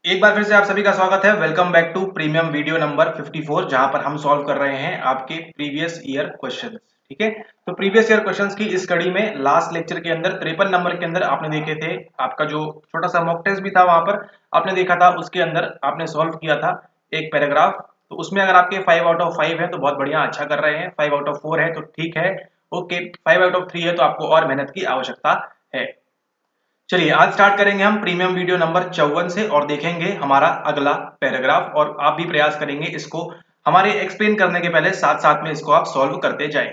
एक बार फिर से आप सभी का स्वागत है। Welcome back to premium video number 54 जहां पर हम सॉल्व कर रहे हैं आपके प्रीवियस ईयर क्वेश्चंस। ठीक है, तो प्रीवियस ईयर क्वेश्चंस की इस कड़ी में लास्ट लेक्चर के अंदर 53 नंबर के अंदर आपने देखे थे। आपका जो छोटा सा मॉक टेस्ट भी था वहां पर आपने देखा था, उसके अंदर आपने सॉल्व किया था एक पैराग्राफ। तो उसमें अगर आपके 5 आउट ऑफ 5 है तो बहुत बढ़िया, अच्छा कर रहे हैं। 5 आउट ऑफ 4 है तो ठीक है, ओके। 5 आउट ऑफ 3 है तो आपको और मेहनत की आवश्यकता है। चलिए आज स्टार्ट करेंगे हम प्रीमियम वीडियो नंबर 54 से और देखेंगे हमारा अगला पैराग्राफ, और आप भी प्रयास करेंगे इसको हमारे एक्सप्लेन करने के पहले साथ साथ में इसको आप सॉल्व करते जाएं।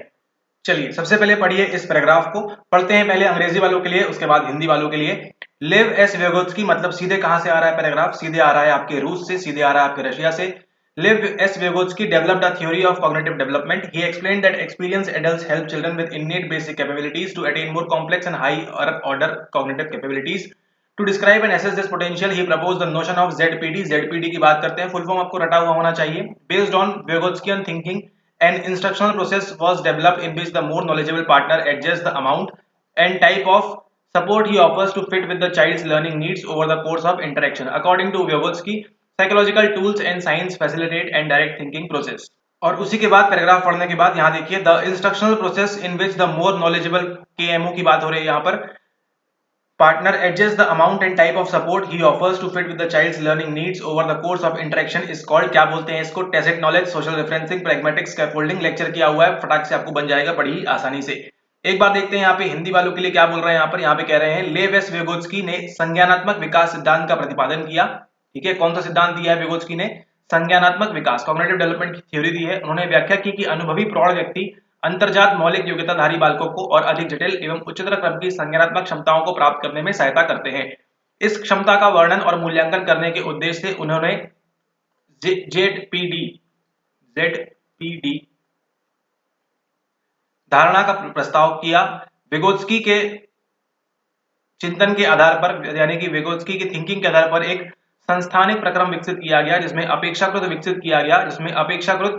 चलिए सबसे पहले पढ़िए इस पैराग्राफ को। पढ़ते हैं पहले अंग्रेजी वालों के लिए, उसके बाद हिंदी वालों के लिए। लेव एस वेगोत्स्की मतलब सीधे कहां से आ रहा है पैराग्राफ? सीधे आ रहा है आपके रूस से, सीधे आ रहा है आपके रशिया से। Lev S. Vygotsky developed a theory of cognitive development. He explained that experienced adults help children with innate basic capabilities to attain more complex and higher order cognitive capabilities. To describe and assess this potential, he proposed the notion of ZPD. ZPD की बात करते हैं, full form आपको रटा हुआ होना चाहिए। Based on Vygotskian thinking, an instructional process was developed in which the more knowledgeable partner adjusts the amount and type of support he offers to fit with the child's learning needs over the course of interaction. According to Vygotsky, psychological tools and science facilitate and direct thinking process. और उसी के बाद paragraph पढ़ने के बाद यहाँ देखिए, the instructional process in which the more knowledgeable KMO की बात हो रही है यहाँ पर। Partner adjust the amount and type of support he offers to fit with the child's learning needs over the course of interaction is called, क्या बोलते हैं इसको? Tacit knowledge, social referencing, pragmatic scaffolding. Lecture किया हुआ है, फटाक से आपको बन जाएगा बड़ी ही आसानी से। एक बार देखते हैं यहाँ पे हिंदी वालों के लिए क्या बोल रहे हैं। यहाँ पे कह रहे हैं, लेव एस वेगोत्स्की ने संज्ञानात्मक विकास सिद्धांत का प्रतिपादन किया। ठीक है, कौन सा सिद्धांत दिया है वेगोत्स्की ने? संज्ञानात्मक विकास, कॉग्निटिव डेवलपमेंट की थ्योरी दी है। उन्होंने व्याख्या की कि अनुभवी प्रौढ़ व्यक्ति अंतर्जात मौलिक योग्यताधारी बालकों को और अधिक जटिल एवं उच्चतर क्रम की संज्ञानात्मक क्षमताओं को प्राप्त करने में सहायता करते हैं। इस क्षमता का वर्णन और मूल्यांकन करने के उद्देश्य से उन्होंने जेडपीडी जेडपीडी धारणा का प्रस्ताव किया। विगोत्स्की के चिंतन के आधार पर, यानी कि विगोत्स्की की थिंकिंग के आधार पर एक संस्थानिक प्रक्रम विकसित किया गया, जिसमें अपेक्षाकृत विकसित किया गया, जिसमें अपेक्षाकृत,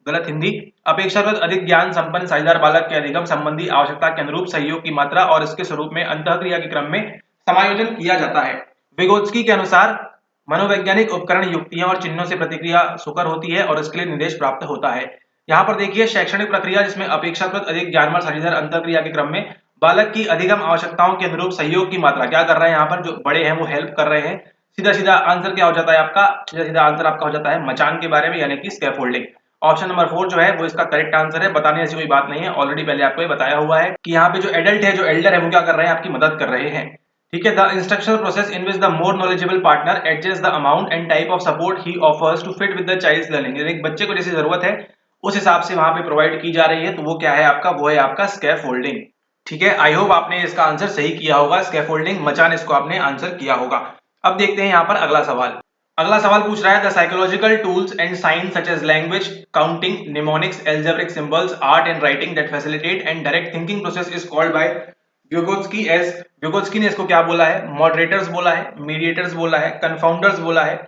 गलत हिंदी, अपेक्षाकृत अधिक ज्ञान संपन्न साझेदार बालक के अधिगम संबंधी आवश्यकता के अनुरूप सहयोग की मात्रा और इसके स्वरूप में अंतःक्रिया के क्रम में समायोजन किया जाता है। विगोत्स्की के अनुसार मनोवैज्ञानिक उपकरण युक्तियां और चिन्हों से प्रतिक्रिया सुकर होती है और इसके लिए निर्देश प्राप्त होता है। यहाँ पर देखिए शैक्षणिक प्रक्रिया, जिसमें अपेक्षाकृत अधिक ज्ञानवर साझेदार अंतःक्रिया के क्रम में बालक की अधिगम आवश्यकताओं के अनुरूप सहयोग की मात्रा, क्या कर रहे हैं यहाँ पर? जो बड़े हैं वो हेल्प कर रहे हैं। सीधा सीधा आंसर क्या हो जाता है आपका? सीधा सीधा आंसर आपका हो जाता है मचान के बारे में, यानी कि स्कैफोल्डिंग। ऑप्शन नंबर 4 जो है वो इसका करेक्ट आंसर है। बताने ऐसी कोई बात नहीं है, ऑलरेडी पहले आपको ये बताया हुआ है कि यहाँ पे जो एडल्ट है, जो एल्डर है, वो क्या कर रहे हैं? आपकी मदद कर रहे हैं। ठीक है, the instructional process in which the more knowledgeable partner adjust the amount and type of support he offers to fit with the child's learning. एक बच्चे को जैसी जरूरत है उस हिसाब से वहां पे प्रोवाइड की जा रही है, तो वो क्या है आपका? वो है आपका स्कैफोल्डिंग। ठीक है, आई होप आपने इसका आंसर सही किया होगा। स्कैफोल्डिंग, मचान, इसको आपने आंसर किया होगा। अब देखते हैं यहाँ पर अगला सवाल। अगला सवाल पूछ रहा है, the psychological tools and signs such as language, counting, mnemonics, algebraic symbols, art and writing that facilitate and direct thinking process is called by Vygotsky as. Vygotsky ने इसको क्या बोला है? मॉडरेटर्स बोला है, मीडिएटर्स बोला है, कन्फाउंडर्स बोला है,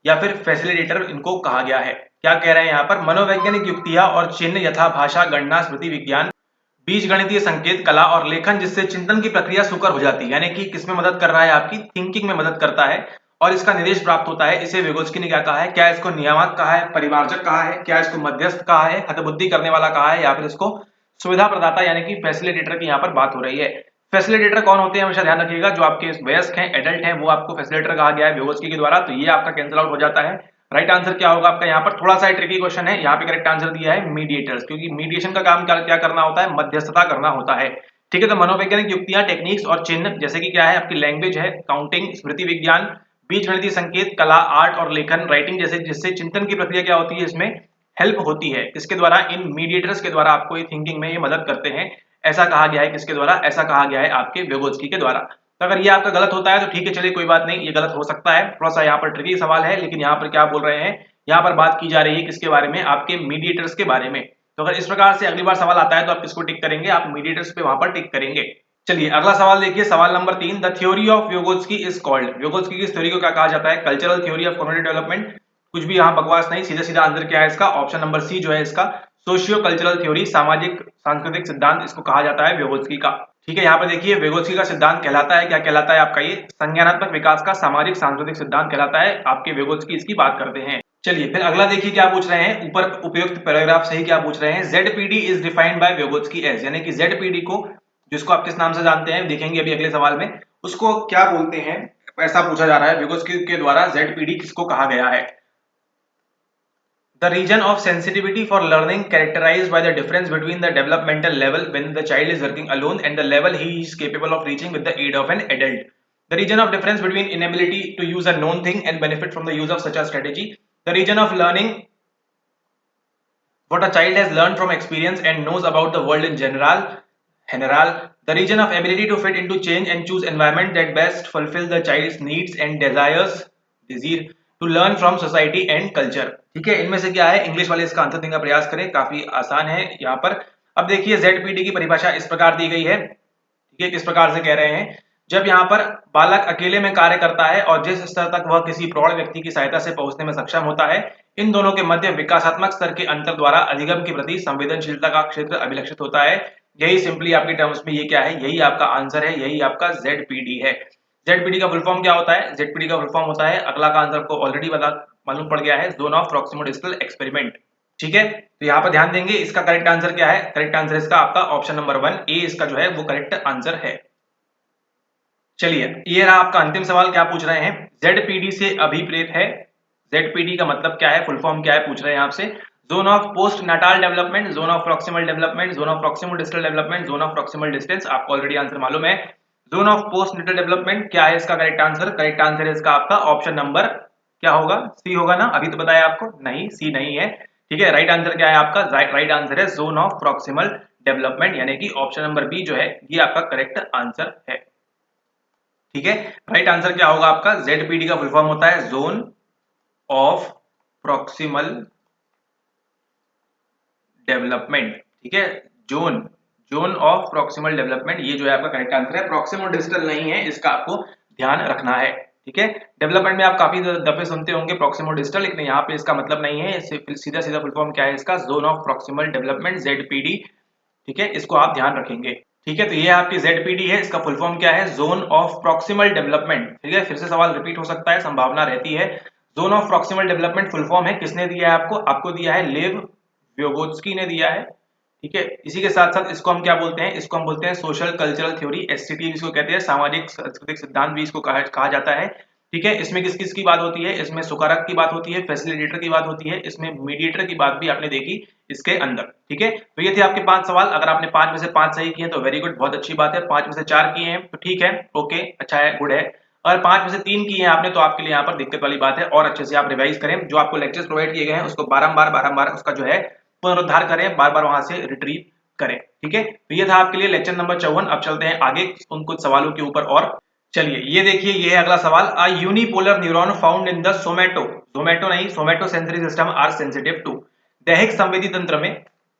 या फिर फैसिलिटेटर इनको कहा गया है। क्या कह रहे हैं यहाँ पर? मनोवैज्ञानिक युक्तियां और चिन्ह यथा भाषा, गणना, स्मृति विज्ञान, बीज गणितीय संकेत, कला और लेखन, जिससे चिंतन की प्रक्रिया सुकर हो जाती है, यानी कि किसमें मदद कर रहा है? आपकी थिंकिंग में मदद करता है और इसका निर्देश प्राप्त होता है। इसे विगोत्स्की ने क्या कहा है? क्या इसको नियामक कहा है, परिवारजक कहा है, क्या इसको मध्यस्थ कहा है, हतबुद्धि करने वाला कहा है, या फिर इसको सुविधा प्रदाता यानी कि फैसिलिटेटर की यहाँ पर बात हो रही है। फैसिलिटेटर कौन होते हैं? हमेशा ध्यान रखिएगा, जो आपके वयस्क हैं, एडल्ट हैं, वो आपको फैसिलिटेटर कहा गया है विगोत्स्की के द्वारा, तो ये आपका कैंसिल आउट हो जाता है। राइट आंसर क्या होगा आपका? यहाँ पर थोड़ा सा ट्रिकी क्वेश्चन है, यहाँ पे करेक्ट आंसर दिया है मीडिएटर्स, क्योंकि मीडिएशन का काम क्या करना होता है? मध्यस्थता करना होता है। ठीक है, तो मनोवैज्ञानिक युक्तियां, टेक्निक्स और चिन्ह, जैसे कि क्या है आपकी? लैंग्वेज है, काउंटिंग, स्मृति विज्ञान, बीज गणितीय संकेत, कला, आर्ट और लेखन, राइटिंग, जैसे जिससे चिंतन की प्रक्रिया क्या होती है? इसमें हेल्प होती है। किसके द्वारा? इन मीडिएटर्स के द्वारा आपको ये थिंकिंग में ये मदद करते हैं। ऐसा कहा गया है। किसके द्वारा? ऐसा कहा गया है आपके विगोत्स्की के द्वारा। तो अगर ये आपका गलत होता है तो ठीक है, चलिए कोई बात नहीं, ये गलत हो सकता है। थोड़ा सा यहाँ पर ट्रिकी सवाल है, लेकिन यहाँ पर क्या बोल रहे हैं? यहाँ पर बात की जा रही है किसके बारे में? आपके मीडिएटर्स के बारे में। तो अगर इस प्रकार से अगली बार सवाल आता है तो आप किसको टिक करेंगे? आप मीडिएटर्स पे वहां पर टिक करेंगे। चलिए अगला सवाल देखिए, सवाल नंबर 3, the theory of Vygotsky is called. Vygotsky की इस थ्योरी को क्या कहा जाता है? Cultural theory of cognitive development. कुछ भी यहाँ बकवास नहीं, सीधा सीधा आंसर क्या है इसका? ऑप्शन नंबर सी जो है इसका, सोशियो कल्चरल थ्योरी, सामाजिक सांस्कृतिक सिद्धांत, इसको कहा जाता है व्युगोत्स्की का। ठीक है, यहाँ पर देखिए विगोत्स्की का सिद्धांत कहलाता है, क्या कहलाता है आपका, ये संज्ञानात्मक विकास का सामाजिक सांस्कृतिक सिद्धांत कहलाता है, आपके विगोत्स्की इसकी बात करते हैं। चलिए फिर अगला देखिए क्या पूछ रहे हैं, ऊपर उपयुक्त पैराग्राफ से ही क्या पूछ रहे हैं, ZPD is defined by Vygotsky as, यानी कि ZPD को, जिसको आप किस नाम से जानते हैं देखेंगे अभी अगले सवाल में, उसको क्या बोलते हैं, ऐसा पूछा जा रहा है विगोत्स्की के द्वारा ZPD किसको कहा गया है। The region of sensitivity for learning characterized by the difference between the developmental level when the child is working alone and the level he is capable of reaching with the aid of an adult. The region of difference between inability to use a known thing and benefit from the use of such a strategy. The region of learning what a child has learned from experience and knows about the world in general. The region of ability to fit into change and choose environment that best fulfill the child's needs and desire to learn from society and culture. ठीक है, इनमें से क्या है, English वाले इसका answer देने का प्रयास करें, काफी आसान है यहाँ पर। अब देखिए ZPD की परिभाषा इस प्रकार दी गई है, ठीक है, किस प्रकार से कह रहे हैं, जब यहाँ पर बालक अकेले में कार्य करता है और जिस स्तर तक वह किसी प्रौढ़ व्यक्ति की सहायता से पहुंचने में सक्षम होता है, इन दोनों के मध्य विकासात्मक स्तर के अंतर द्वारा अधिगम के प्रति संवेदनशीलता का क्षेत्र अभिलक्षित होता है। यही सिंपली आपके टर्म्स में ये क्या है, यही आपका आंसर है, यही आपका ZPD है। ZPD का फुल फॉर्म क्या होता है, ZPD का फुल फॉर्म होता है, अगला का आंसर आपको ऑलरेडी मालूम पड़ गया है, जोन ऑफ प्रॉक्सिमो-डिस्टल एक्सपेरिमेंट। ठीक है, तो यहाँ पर ध्यान देंगे, इसका करेक्ट आंसर क्या है, करेक्ट आंसर इसका आपका ऑप्शन नंबर 1 ए इसका जो है वो करेक्ट आंसर है। चलिए ये रहा आपका अंतिम सवाल, क्या पूछ रहे हैं, ZPD से अभिप्रेत है, ZPD का मतलब क्या है, फुल फॉर्म क्या है पूछ रहे हैं आपसे, zone of post natal development, zone of proximal development, zone of proximal distal development, zone of proximal distance, आपको ऑलरेडी आंसर मालूम है। Zone of post natal development क्या है इसका करेक्ट आंसर, करेक्ट आंसर है इसका आपका ऑप्शन नंबर क्या होगा, सी होगा ना, अभी तो बताया आपको, नहीं सी नहीं है। ठीक है, राइट आंसर क्या है आपका, राइट आंसर है जोन ऑफ प्रॉक्सिमल डेवलपमेंट, यानी कि ऑप्शन नंबर बी जो है ये आपका करेक्ट आंसर है। ठीक है, राइट आंसर क्या होगा आपका, ZPD का फुल फॉर्म होता है जोन ऑफ प्रॉक्सिमल डेवलपमेंट। ठीक है, जोन ऑफ प्रॉक्सिमल डेवलपमेंट, ये जो है आपका करेक्ट आंसर है, प्रॉक्सिमल डिस्टल नहीं है, इसका आपको ध्यान रखना है। ठीक है, डेवलपमेंट में आप काफी दफे सुनते होंगे प्रॉक्सिमल डिस्टल, लेकिन यहाँ पे इसका मतलब नहीं है, सीधा सीधा फुल फॉर्म क्या है इसका, zone of proximal development ZPD। ठीक है, इसको आप ध्यान रखेंगे। ठीक है, तो ये आपकी ZPD है, इसका फुल फॉर्म क्या है, जोन ऑफ प्रॉक्सिमल डेवलपमेंट। ठीक है, फिर से सवाल रिपीट हो सकता है, संभावना रहती है। Zone of proximal development full form है, किसने दिया है आपको, आपको दिया है लेव विगोत्स्की ने दिया है। ठीक है, इसी के साथ साथ इसको हम क्या बोलते हैं, इसको हम बोलते हैं सोशल कल्चरल थ्योरी, SCT इसको कहते हैं, सामाजिक सांस्कृतिक सिद्धांत भी इसको कहा जाता है। ठीक है, इसमें किस किस की बात होती है, इसमें सुकारक की बात होती है, फैसिलिटेटर की बात होती है, इसमें मीडिएटर की बात भी आपने देखी इसके अंदर। ठीक है, तो ये थे आपके 5 सवाल, अगर आपने 5 में से 5 सही किए तो वेरी गुड, बहुत अच्छी बात है, 5 में से 4 किए हैं तो ठीक है, ओके, अच्छा है, गुड है, और 5 में से 3 किए हैं आपने तो आपके लिए यहाँ पर दिक्कत वाली बात है, और अच्छे से आप रिवाइज करें, जो आपको लेक्चर्स प्रोवाइड किए गए हैं उसको बारंबार उसका जो है पुनरुद्धार करें, बार बार वहां से रिट्रीव करें। ठीक है, तो ये था आपके लिए लेक्चर नंबर 54। अब चलते हैं आगे उन कुछ सवालों के ऊपर, और चलिए ये देखिए, ये है अगला सवाल, a unipolar neuron found in the somatosensory system are sensitive to, दैहिक संवेदी तंत्र में,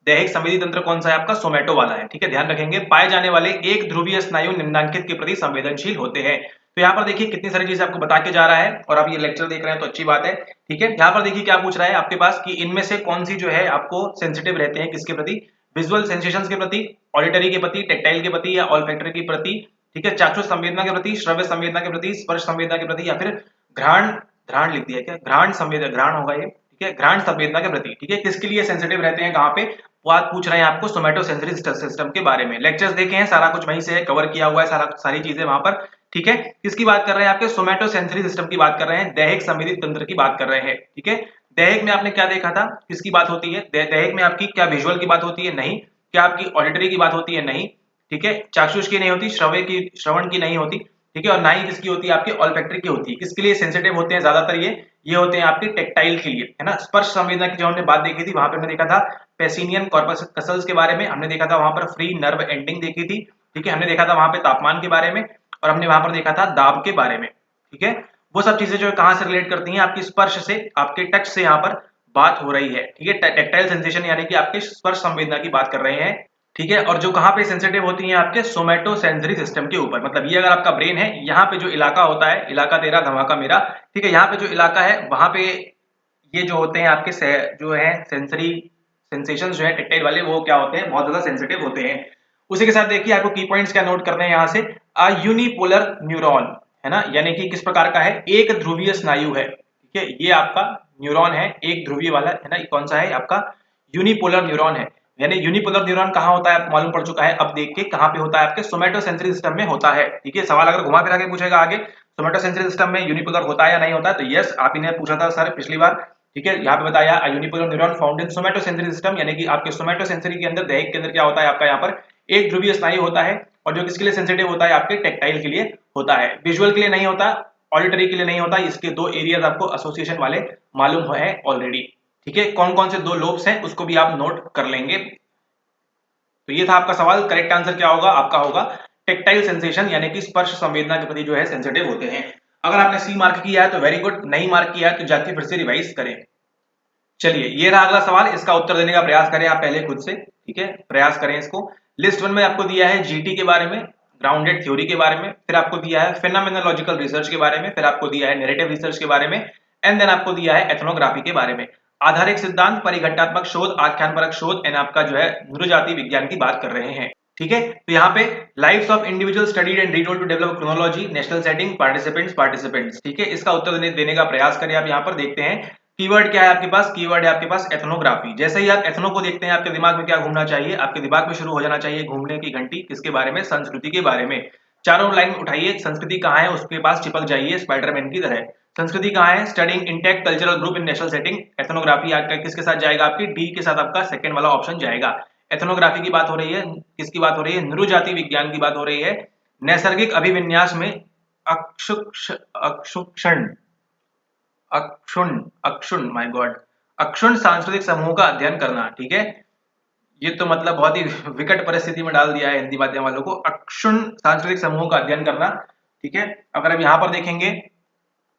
दैहिक संवेदी तंत्र कौन सा है आपका, सोमैटो वाला है। ठीक है, ध्यान रखेंगे, पाए जाने वाले एक ध्रुवीय स्नायु निम्नांकित के प्रति संवेदनशील होते हैं। तो यहाँ पर देखिए कितनी सारी चीजें आपको बता के जा रहा है, और आप ये लेक्चर देख रहे हैं तो अच्छी बात है। ठीक है, यहाँ पर देखिए क्या पूछ रहा है आपके पास कि इनमें से कौन सी जो है आपको सेंसिटिव रहते हैं, किसके प्रति, विजुअल सेंसेशंस के प्रति, ऑडिटरी के प्रति, टेक्टाइल के प्रति, या ऑल्फैक्टरी के प्रति। ठीक है, चाक्षुष संवेदना के प्रति, श्रव्य संवेदना के प्रति, स्पर्श संवेदना के प्रति, या फिर घ्राण लिख दिया क्या, घ्राण संवेदना, घ्राण होगा ये। ठीक है, घ्राण संवेदना के प्रति। ठीक है, किसके लिए सेंसिटिव रहते हैं, कहाँ पे, बात पूछ रहे हैं आपको सोमैटो सेंसरी सिस्टम के बारे में। लेक्चर्स देखे हैं, सारा कुछ वहीं से कवर किया हुआ है, सारी चीजें वहां पर। ठीक है, किसकी बात कर रहे हैं, आपके सोमैटो सेंसरी सिस्टम की बात कर रहे हैं, दैहिक संवेदी तंत्र की बात कर रहे हैं। ठीक है, दैहिक में आपने क्या देखा था, किसकी बात होती है, दैहिक में आपकी क्या विजुअल की बात होती है, नहीं, क्या आपकी ऑडिटरी की बात होती है, नहीं, ठीक है, चाक्षुष की नहीं होती, श्रवण की नहीं होती, ठीक है, और ना ही किसकी होती है, आपकी ऑल्फैक्टरी की होती है। किसके लिए सेंसिटिव होते हैं ज्यादातर, ये होते हैं आपके टेक्टाइल के लिए, है ना। स्पर्श संवेदना की जो हमने बात देखी थी, वहां पे हमने देखा था पेसिनियन कॉर्पस्कल्स के बारे में, हमने देखा था वहां पर फ्री नर्व एंडिंग देखी थी। ठीक है, हमने देखा था वहां पे तापमान के बारे में, और हमने वहां पर देखा था दाब के बारे में। ठीक है, वो सब चीजें जो कहां से रिलेट करती हैं, आपकी स्पर्श से, आपके टच से यहाँ पर बात हो रही है। ठीक है, टेक्टाइल सेंसेशन यानी कि आपके स्पर्श संवेदना की बात कर रहे हैं। ठीक है, और जो कहां पे सेंसिटिव होती हैं, आपके सोमैटो सेंसरी सिस्टम के ऊपर। मतलब ये अगर आपका ब्रेन है, यहाँ पे जो इलाका होता है, इलाका तेरा धमाका मेरा, ठीक है, यहाँ पे जो इलाका है वहां पे ये जो होते हैं आपके जो है सेंसरी सेंसेशन जो है टेक्टाइल वाले, वो क्या होते हैं, बहुत ज्यादा सेंसिटिव होते हैं। उसी के साथ देखिए आपको की पॉइंट्स क्या नोट करने हैं यहाँ से, अ यूनिपोलर न्यूरॉन है ना, यानी कि किस प्रकार का है, एक ध्रुवीय स्नायु है, ठीक है, ये आपका न्यूरॉन है एक ध्रुवीय वाला है ना, कौन सा है आपका यूनिपोलर न्यूरॉन है। यानी यूनिपोलर न्यूरॉन कहाँ होता है आपको मालूम पड़ चुका है, अब देखिए कहाँ पे होता है, आपके सोमैटोसेंसरी सिस्टम में होता है, ठीक है। सवाल अगर घुमा फिरा के पूछेगा आगे सोमैटोसेंसरी सिस्टम में यूनिपोलर होता है या नहीं होता है, तो यस आप इन्हें पूछा था सर पिछली बार, ठीक है। यहाँ पे बताया यूनिपोलर न्यूरॉन फाउंड इन सोमैटोसेंसरी सिस्टम, यानी कि आपके सोमैटोसेंसरी के अंदर दहेक के अंदर क्या होता है आपका यहाँ पर एक ध्रुवीय स्नायु होता है, और जो किसके लिए सेंसिटिव होता है आपके टेक्टाइल के लिए होता है, विजुअल के लिए नहीं होता, ऑडिटरी के लिए नहीं होता। इसके दो एरियाज आपको एसोसिएशन वाले मालूम है ऑलरेडी, ठीक है। कौन कौन से दो लोब्स हैं उसको भी आप नोट कर लेंगे। तो ये था आपका सवाल, करेक्ट आंसर क्या होगा आपका होगा टेक्टाइल सेंसेशन, यानी कि स्पर्श संवेदना के प्रति जो है सेंसिटिव होते हैं। अगर आपने सी मार्क किया है तो वेरी गुड, नहीं मार्क किया है तो जाके फिर से रिवाइज करें। चलिए ये रहा अगला सवाल, इसका उत्तर देने का प्रयास करें आप पहले खुद से, ठीक है, प्रयास करें इसको। लिस्ट 1 में आपको दिया है जीटी के बारे में, ग्राउंडेड थ्योरी के बारे में, फिर आपको दिया है फेनोमेनोलॉजिकल रिसर्च के बारे में, फिर आपको दिया है नैरेटिव रिसर्च के बारे में, एंड देन आपको दिया है एथनोग्राफी के बारे में। आधारिक सिद्धांत, परिघटनात्मक शोध, आख्यानपरक शोध एंड आपका जो है नृजाति विज्ञान की बात कर रहे हैं, ठीक है। तो यहाँ पे lives of individual studied and retold to develop chronology, national setting, participants, ठीक है, इसका उत्तर देने का प्रयास करें। आप यहाँ पर देखते हैं कीवर्ड क्या है आपके पास, कीवर्ड है आपके पास एथनोग्राफी। जैसे ही आप एथनो को देखते हैं आपके दिमाग में क्या घूमना चाहिए, आपके दिमाग में शुरू हो जाना चाहिए घूमने की घंटी, किसके बारे में, संस्कृति के बारे में। चारों लाइन उठाइए, संस्कृति कहाँ है उसके पास चिपक जाइए स्पाइडरमैन की तरह। संस्कृति कहाँ है, studying intact cultural group in national setting, ethnography आपका किसके साथ जाएगा, आपकी डी के साथ आपका सेकंड वाला ऑप्शन जाएगा। एथनोग्राफी की बात हो रही है, किसकी बात हो रही है, नृजाति विज्ञान की बात हो रही है। नैसर्गिक अभिविन्यास में अक्षुक्षण अक्षुण माय गॉड, अक्षुण सांस्कृतिक समूह का अध्ययन करना, ठीक है। ये तो मतलब बहुत ही विकट परिस्थिति में डाल दिया है हिंदी माध्यम वालों को, अक्षुण सांस्कृतिक समूह का अध्ययन करना, ठीक है। अगर आप यहाँ पर देखेंगे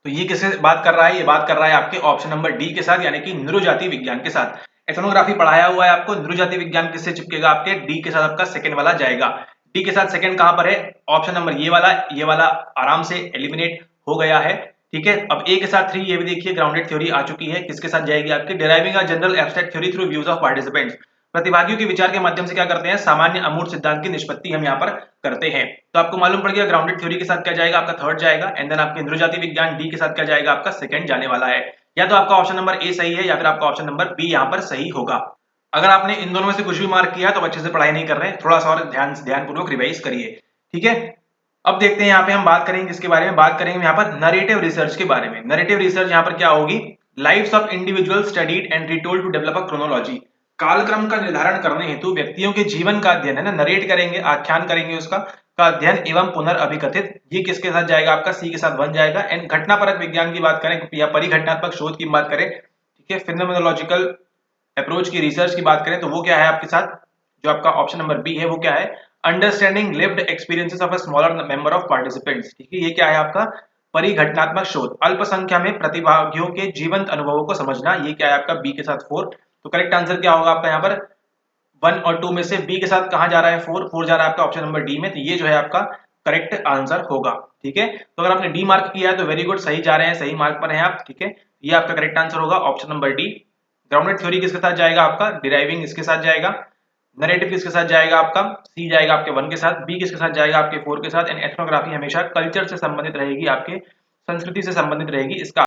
तो ये किससे बात कर रहा है, ये बात कर रहा है आपके ऑप्शन नंबर डी के साथ, यानी कि नृजाति विज्ञान के साथ। एथनोग्राफी पढ़ाया हुआ है आपको, नृजाति विज्ञान किससे चिपकेगा, आपके डी के साथ आपका सेकंड वाला जाएगा। डी के साथ सेकंड कहां पर है, ऑप्शन नंबर ये वाला आराम से एलिमिनेट हो गया है, ठीक है। अब ए के साथ 3, ये भी देखिए ग्राउंडेड थ्योरी आ चुकी है, किसके साथ जाएगी आपकी, deriving a general abstract theory through views of participants, प्रतिभागियों के विचार के माध्यम से क्या करते हैं, सामान्य अमूर्त सिद्धांत की निष्पत्ति हम यहाँ पर करते हैं। तो आपको मालूम पड़ गया ग्राउंडेड थ्योरी के साथ क्या जाएगा, आपका थर्ड जाएगा, एंड देन आपके नृजाति विज्ञान डी के साथ क्या जाएगा, आपका सेकंड जाने वाला है। या तो आपका ऑप्शन नंबर ए सही है या फिर आपका ऑप्शन नंबर बी यहाँ पर सही होगा। अगर आपने इन दोनों में से कुछ भी मार्क किया तो अच्छे से पढ़ाई नहीं कर रहे हैं, थोड़ा सा और ध्यानपूर्वक रिवाइज करिए, ठीक है। अब देखते हैं यहाँ पे हम बात करेंगे किसके बारे में, बात करेंगे यहाँ पर नरेटिव रिसर्च के बारे में। नरेटिव रिसर्च यहाँ पर क्या होगी, lives of individual studied and retold to develop a chronology, कालक्रम का निर्धारण करने हेतु व्यक्तियों के जीवन का अध्ययन है ना, नरेट करेंगे, आख्यान करेंगे उसका का अध्ययन एवं पुनर्अभिकथित, ये किसके साथ जाएगा, आपका सी के साथ बन जाएगा। एंड घटनापरक विज्ञान की बात करें या परिघटनात्मक शोध की बात करें, ठीक है, फिनोमेनोलॉजिकल अप्रोच की रिसर्च की बात करें तो वो क्या है आपके साथ, जो आपका ऑप्शन नंबर बी है वो क्या है, understanding lived experiences of a smaller member of participants, ठीक है, ये क्या है आपका परिघटनात्मक शोध, अल्प संख्या में प्रतिभागियों के जीवंत अनुभवों को समझना, ये क्या है आपका बी के साथ 4। तो करेक्ट आंसर क्या होगा आपका यहाँ पर 1 और 2 में से बी के साथ कहां जा रहा है, 4 जा रहा है आपका ऑप्शन नंबर डी में, तो ये जो है आपका करेक्ट आंसर होगा, ठीक है। तो अगर आपने डी मार्क किया है तो वेरी गुड, सही जा रहे हैं, सही मार्क पर हैं आप, ठीक है। ये आपका करेक्ट आंसर होगा option number D. Grounded theory किसके साथ जाएगा आपका, डिराइविंग इसके साथ जाएगा, नरेटिव किसके साथ जाएगा आपका, सी जाएगा आपके 1 के साथ, बी किसके साथ जाएगा आपके 4 के साथ, एंड एथनोग्राफी हमेशा कल्चर से संबंधित रहेगी, आपके संस्कृति से संबंधित रहेगी, इसका